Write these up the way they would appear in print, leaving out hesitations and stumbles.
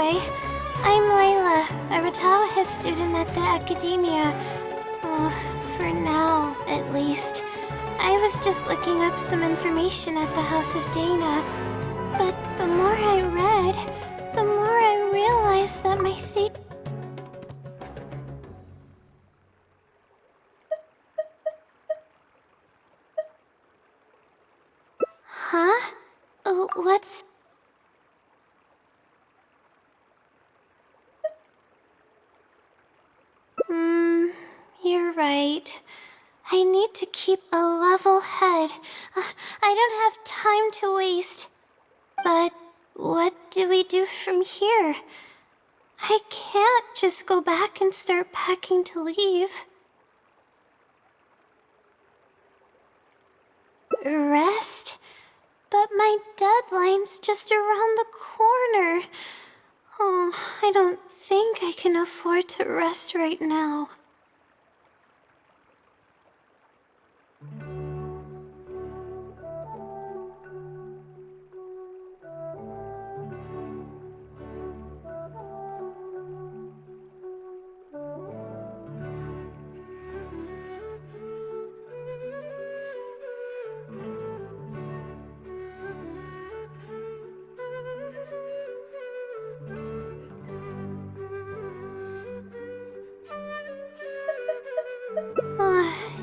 Anyway, I'm Layla, a Ratawa student at the academia. For now, at least. I was just looking up some information at the House of Dana. But the more I read, the more I realized that my Huh? What's... You're right. I need to keep a level head. I don't have time to waste. But what do we do from here? I can't just go back and start packing to leave. Rest? But my deadline's just around the corner. Oh, I don't think I can afford to rest right now.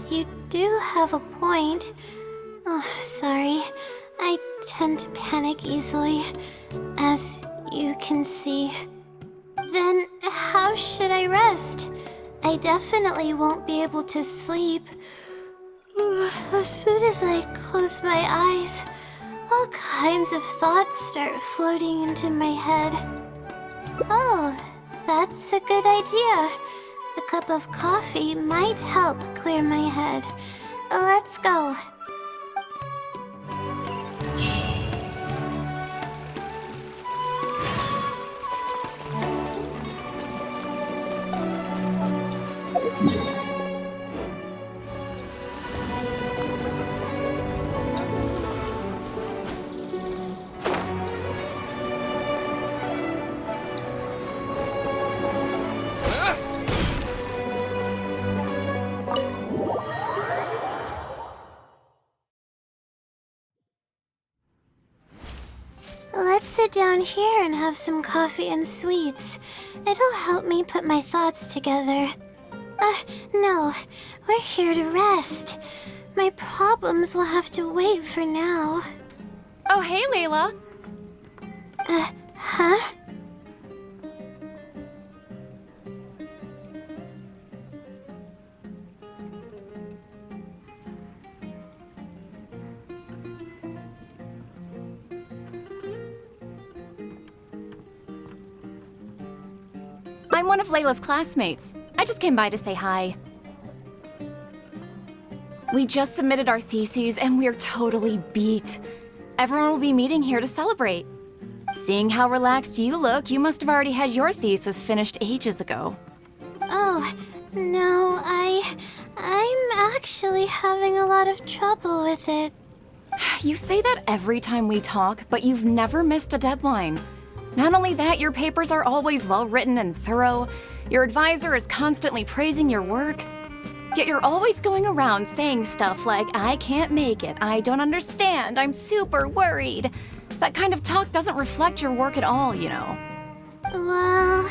You do have a point. Sorry. I tend to panic easily, as you can see. Then how should I rest? I definitely won't be able to sleep. As soon as I close my eyes, all kinds of thoughts start floating into my head. Oh, that's a good idea. A cup of coffee might help clear my head. Let's go. Let's sit down here and have some coffee and sweets. It'll help me put my thoughts together. No. We're here to rest. My problems will have to wait for now. Oh, hey, Layla. Huh? I'm one of Layla's classmates. I just came by to say hi. We just submitted our theses and we're totally beat. Everyone will be meeting here to celebrate. Seeing how relaxed you look, you must have already had your thesis finished ages ago. Oh, no, I'm actually having a lot of trouble with it. You say that every time we talk, but you've never missed a deadline. Not only that, your papers are always well-written and thorough. Your advisor is constantly praising your work. Yet you're always going around saying stuff like, I can't make it, I don't understand, I'm super worried. That kind of talk doesn't reflect your work at all, you know. Well,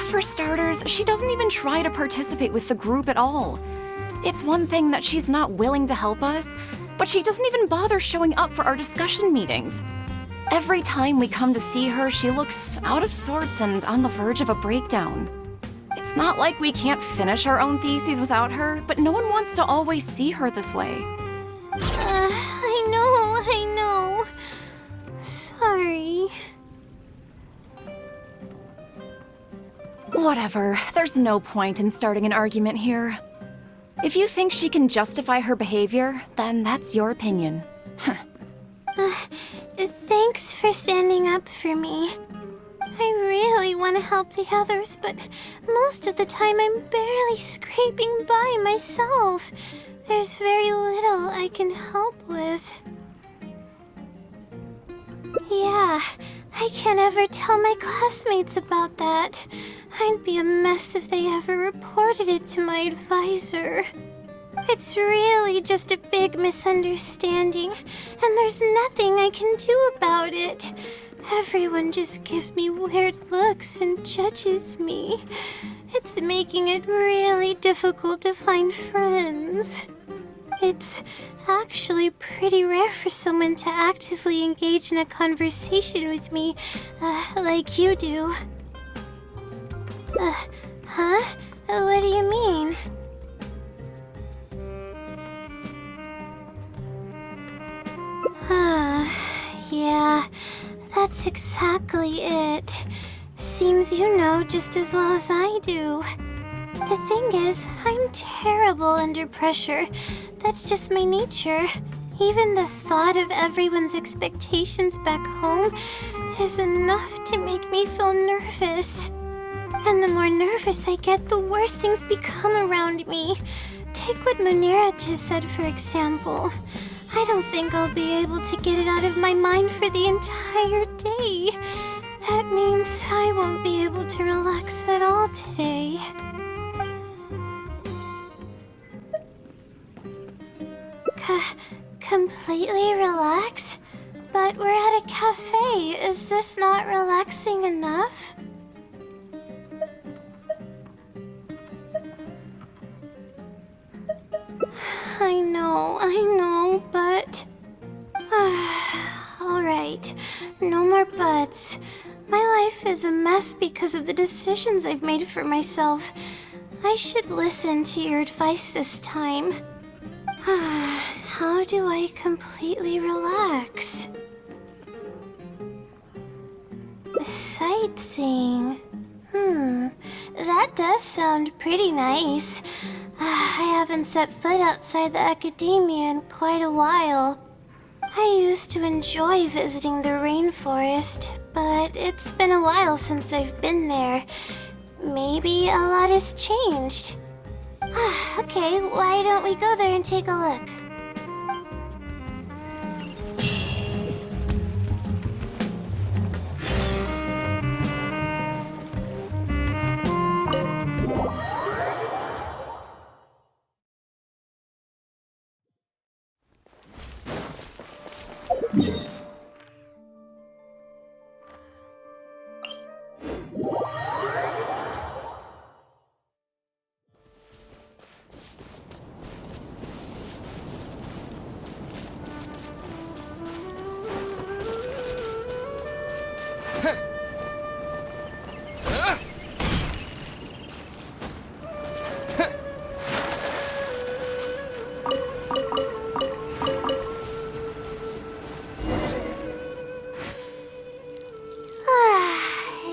For starters, she doesn't even try to participate with the group at all. It's one thing that she's not willing to help us, but she doesn't even bother showing up for our discussion meetings. Every time we come to see her, she looks out of sorts and on the verge of a breakdown. It's not like we can't finish our own theses without her, but no one wants to always see her this way. I know. Sorry. Whatever, there's no point in starting an argument here. If you think she can justify her behavior, then that's your opinion. Thanks for standing up for me. I really want to help the others, but most of the time I'm barely scraping by myself. there's very little I can help with. Yeah, I can't ever tell my classmates about that. I'd be a mess if they ever reported it to my advisor. It's really just a big misunderstanding, and there's nothing I can do about it. Everyone just gives me weird looks and judges me. It's making it really difficult to find friends. It's actually pretty rare for someone to actively engage in a conversation with me, like you do. Huh? What do you mean? Yeah, that's exactly it. Seems you know just as well as I do. The thing is, I'm terrible under pressure. That's just my nature. Even the thought of everyone's expectations back home is enough to make me feel nervous. And the more nervous I get, the worse things become around me. Take what Munira just said, for example. I don't think I'll be able to get it out of my mind for the entire day. That means I won't be able to relax at all today. Completely relax? But we're at a cafe. Is this not relaxing enough? I know, but... Alright, no more buts. My life is a mess because of the decisions I've made for myself. I should listen to your advice this time. How do I completely relax? Sightseeing. That does sound pretty nice. I haven't set foot outside the academia in quite a while. I used to enjoy visiting the rainforest, but it's been a while since I've been there. Maybe a lot has changed. Okay, why don't we go there and take a look?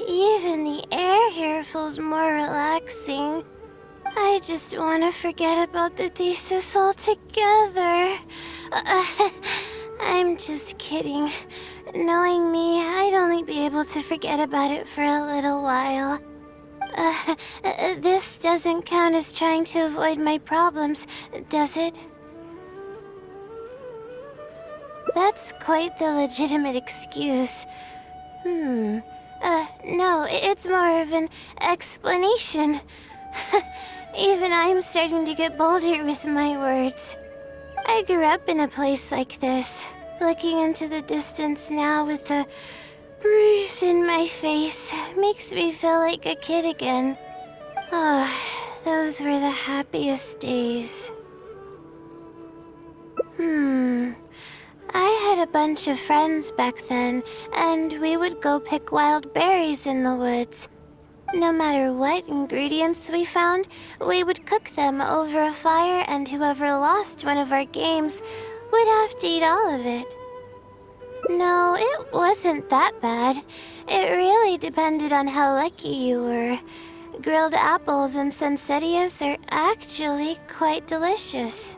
Even the air here feels more relaxing. I just want to forget about the thesis altogether. I'm just kidding. Knowing me, I'd only be able to forget about it for a little while. This doesn't count as trying to avoid my problems, does it? That's quite the legitimate excuse. No, it's more of an explanation. Even I'm starting to get bolder with my words. I grew up in a place like this. Looking into the distance now with the breeze in my face makes me feel like a kid again. Oh, those were the happiest days. I had a bunch of friends back then, and we would go pick wild berries in the woods. No matter what ingredients we found, we would cook them over a fire, and whoever lost one of our games would have to eat all of it. No, it wasn't that bad. It really depended on how lucky you were. Grilled apples and sunsettias are actually quite delicious.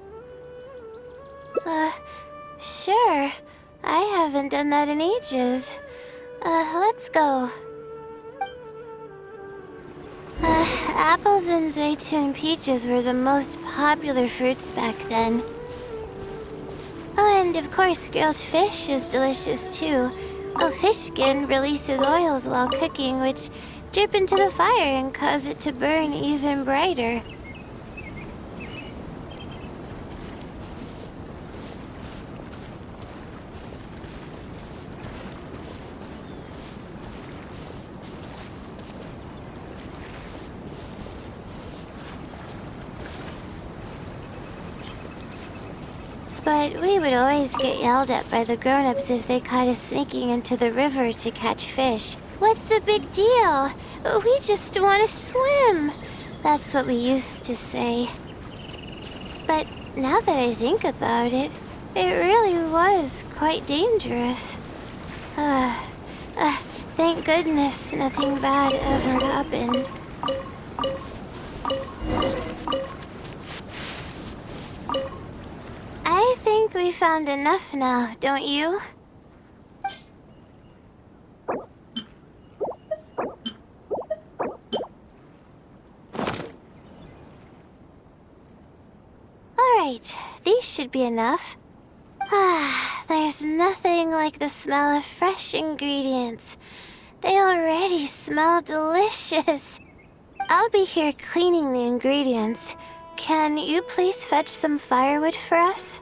Sure. I haven't done that in ages. Let's go. apples and zaytun peaches were the most popular fruits back then. Oh, and of course, grilled fish is delicious too. Oh, fish skin releases oils while cooking, which drip into the fire and cause it to burn even brighter. But we would always get yelled at by the grown-ups if they caught us sneaking into the river to catch fish. What's the big deal? We just want to swim. That's what we used to say. But now that I think about it, it really was quite dangerous. Thank goodness nothing bad ever happened. I think we found enough now, don't you? Alright, these should be enough. There's nothing like the smell of fresh ingredients. They already smell delicious. I'll be here cleaning the ingredients. Can you please fetch some firewood for us?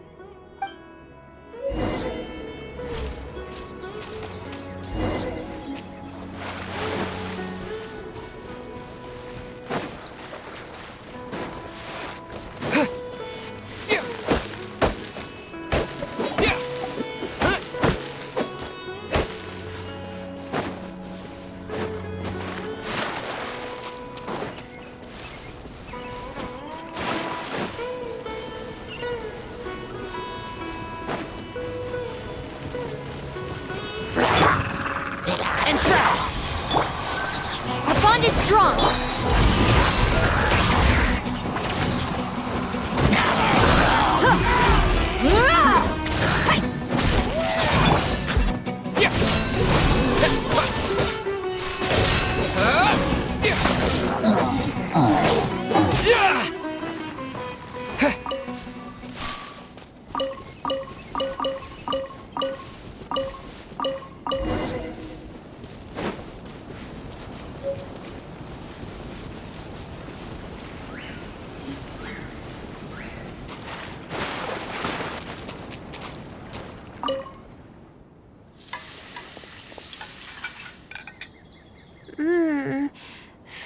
Our bond is strong.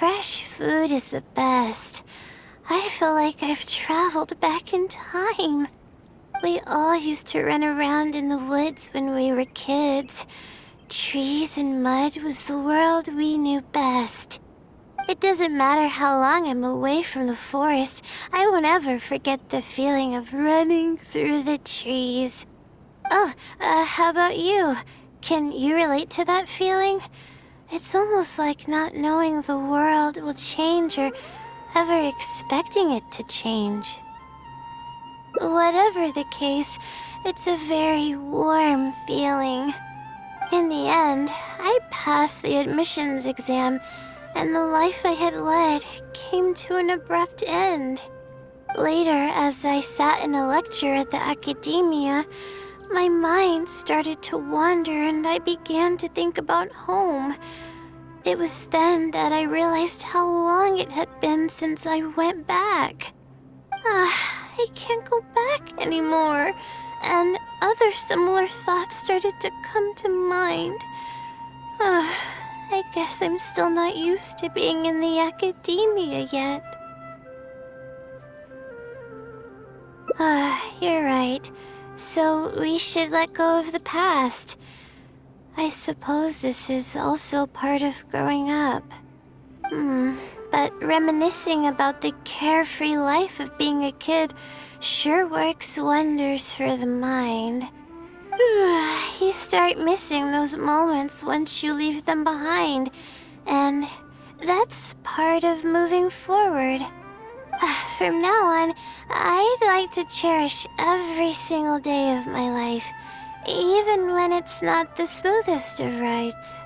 Fresh food is the best. I feel like I've traveled back in time. We all used to run around in the woods when we were kids. Trees and mud was the world we knew best. It doesn't matter how long I'm away from the forest, I won't ever forget the feeling of running through the trees. Oh, how about you? Can you relate to that feeling? It's almost like not knowing the world will change or ever expecting it to change. Whatever the case, it's a very warm feeling. In the end, I passed the admissions exam, and the life I had led came to an abrupt end. Later, as I sat in a lecture at the academia, my mind started to wander and I began to think about home. It was then that I realized how long it had been since I went back. I can't go back anymore, and other similar thoughts started to come to mind. I guess I'm still not used to being in the academia yet. You're right. So we should let go of the past. I suppose this is also part of growing up. But reminiscing about the carefree life of being a kid sure works wonders for the mind. You start missing those moments once you leave them behind, and that's part of moving forward. From now on, I'd like to cherish every single day of my life, even when it's not the smoothest of rides.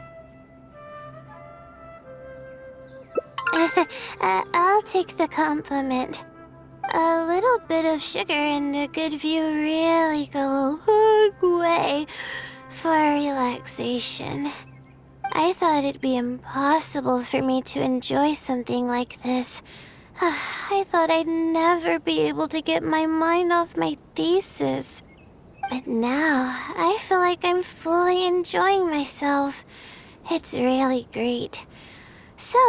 I'll take the compliment. A little bit of sugar and a good view really go a long way for relaxation. I thought it'd be impossible for me to enjoy something like this. I thought I'd never be able to get my mind off my thesis. But now, I feel like I'm fully enjoying myself. It's really great. So,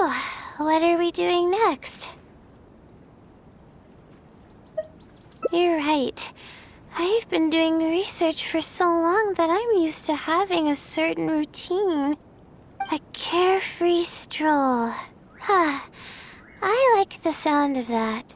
what are we doing next? You're right. I've been doing research for so long that I'm used to having a certain routine. A carefree stroll. I like the sound of that.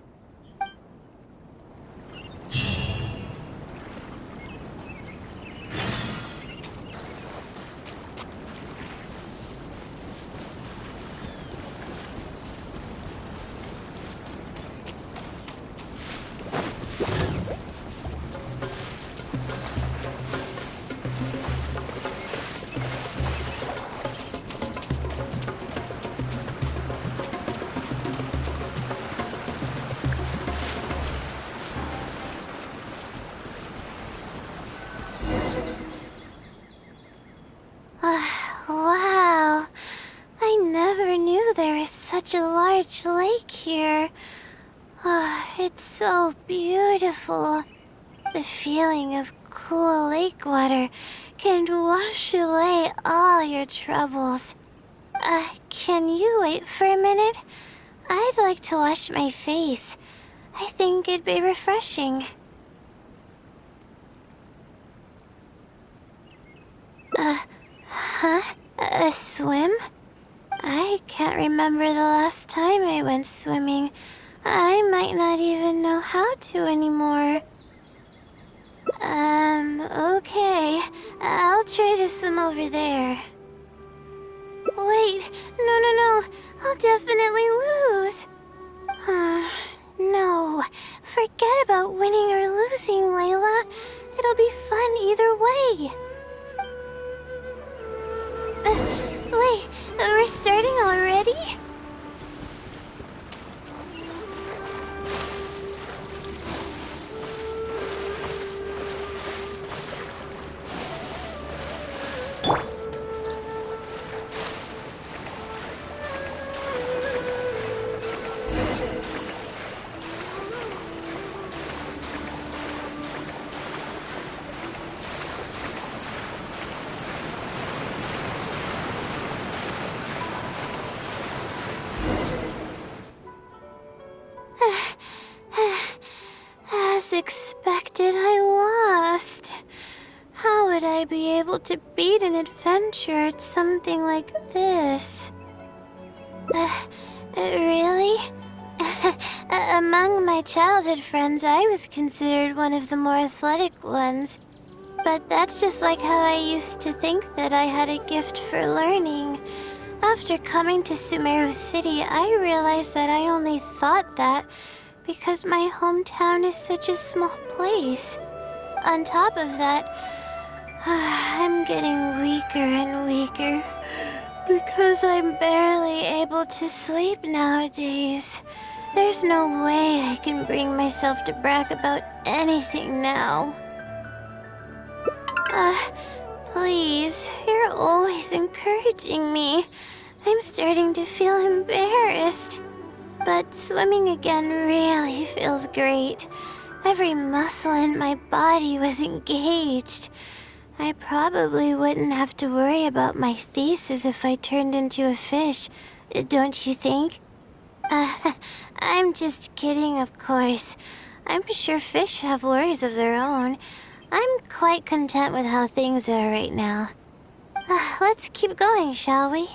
Wow. I never knew there was such a large lake here. It's so beautiful. The feeling of cool lake water can wash away all your troubles. Can you wait for a minute? I'd like to wash my face. I think it'd be refreshing. A swim? I can't remember the last time I went swimming. I might not even know how to anymore. Okay. I'll try to swim over there. Wait, no. I'll definitely lose. No. Forget about winning or losing, Layla. It'll be fun either way. Wait, we're starting already? As expected, I lost. How would I be able to beat an adventure at something like this? Really? Among my childhood friends, I was considered one of the more athletic ones. But that's just like how I used to think that I had a gift for learning. After coming to Sumeru City, I realized that I only thought that because my hometown is such a small place. On top of that, I'm getting weaker and weaker because I'm barely able to sleep nowadays. There's no way I can bring myself to brag about anything now. Please, you're always encouraging me. I'm starting to feel embarrassed. But swimming again really feels great. Every muscle in my body was engaged. I probably wouldn't have to worry about my thesis if I turned into a fish, don't you think? I'm just kidding, of course. I'm sure fish have worries of their own. I'm quite content with how things are right now. Let's keep going, shall we?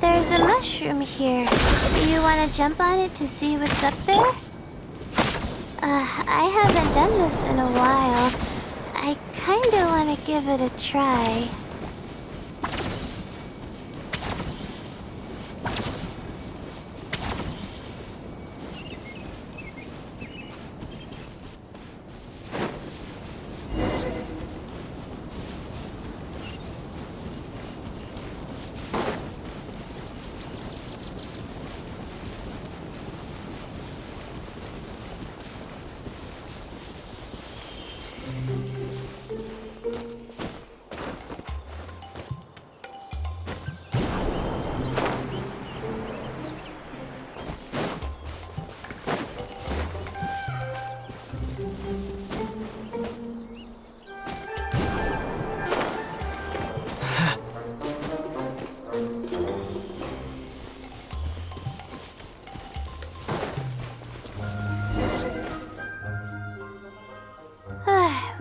There's a mushroom here. You want to jump on it to see what's up there? I haven't done this in a while. I kinda want to give it a try.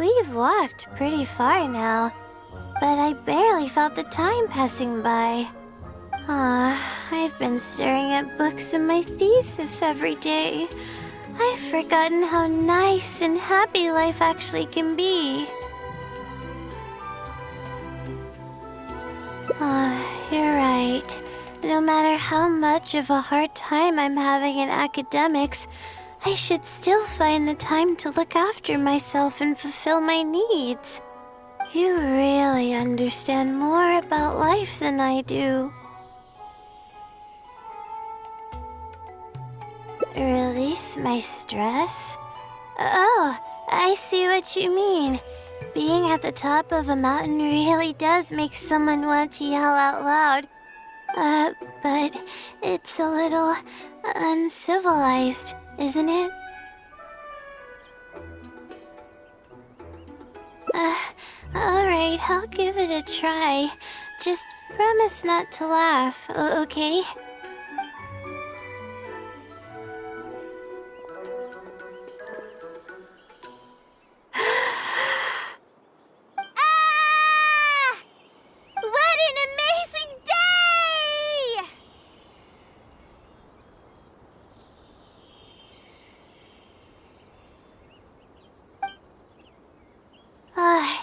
we've walked pretty far now, but I barely felt the time passing by. I've been staring at books in my thesis every day. I've forgotten how nice and happy life actually can be. You're right. No matter how much of a hard time I'm having in academics, I should still find the time to look after myself and fulfill my needs. You really understand more about life than I do. Release my stress? Oh, I see what you mean. Being at the top of a mountain really does make someone want to yell out loud. But it's a little uncivilized, isn't it? Alright, I'll give it a try. Just promise not to laugh, okay? Ah! What an amazing day!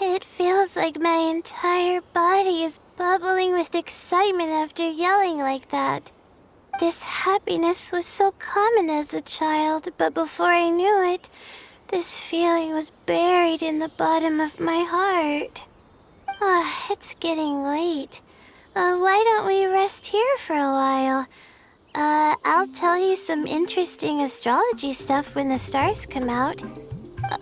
It feels like my entire body is bubbling with excitement after yelling like that. This happiness was so common as a child, but before I knew it, this feeling was buried in the bottom of my heart. It's getting late. Why don't we rest here for a while? I'll tell you some interesting astrology stuff when the stars come out.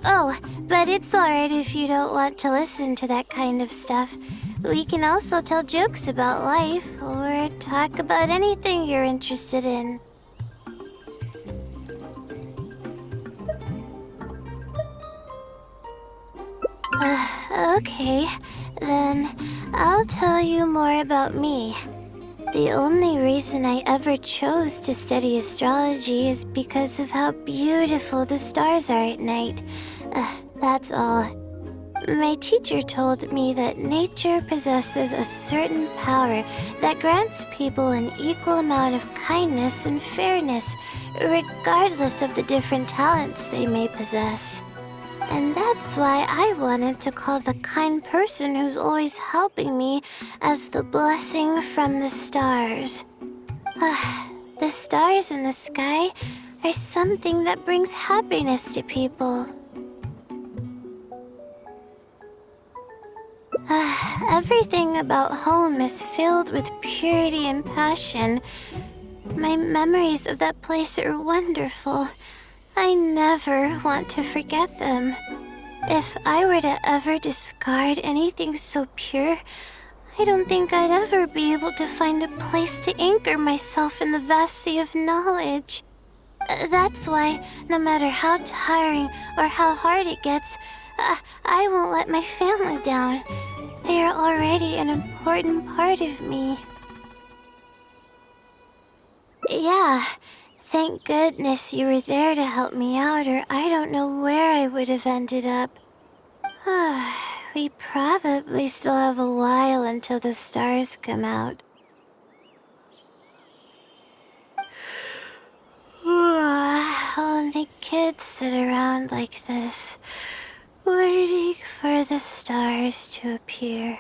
Oh, but it's alright if you don't want to listen to that kind of stuff. We can also tell jokes about life, or talk about anything you're interested in. Okay, then I'll tell you more about me. The only reason I ever chose to study astrology is because of how beautiful the stars are at night. That's all. My teacher told me that nature possesses a certain power that grants people an equal amount of kindness and fairness, regardless of the different talents they may possess. And that's why I wanted to call the kind person who's always helping me as the blessing from the stars. The stars in the sky are something that brings happiness to people. Everything about home is filled with purity and passion. My memories of that place are wonderful. I never want to forget them. If I were to ever discard anything so pure, I don't think I'd ever be able to find a place to anchor myself in the vast sea of knowledge. That's why, no matter how tiring or how hard it gets, I won't let my family down. They are already an important part of me. Yeah, thank goodness you were there to help me out, or I don't know where I would have ended up. We probably still have a while until the stars come out. Only kids sit around like this, waiting for the stars to appear.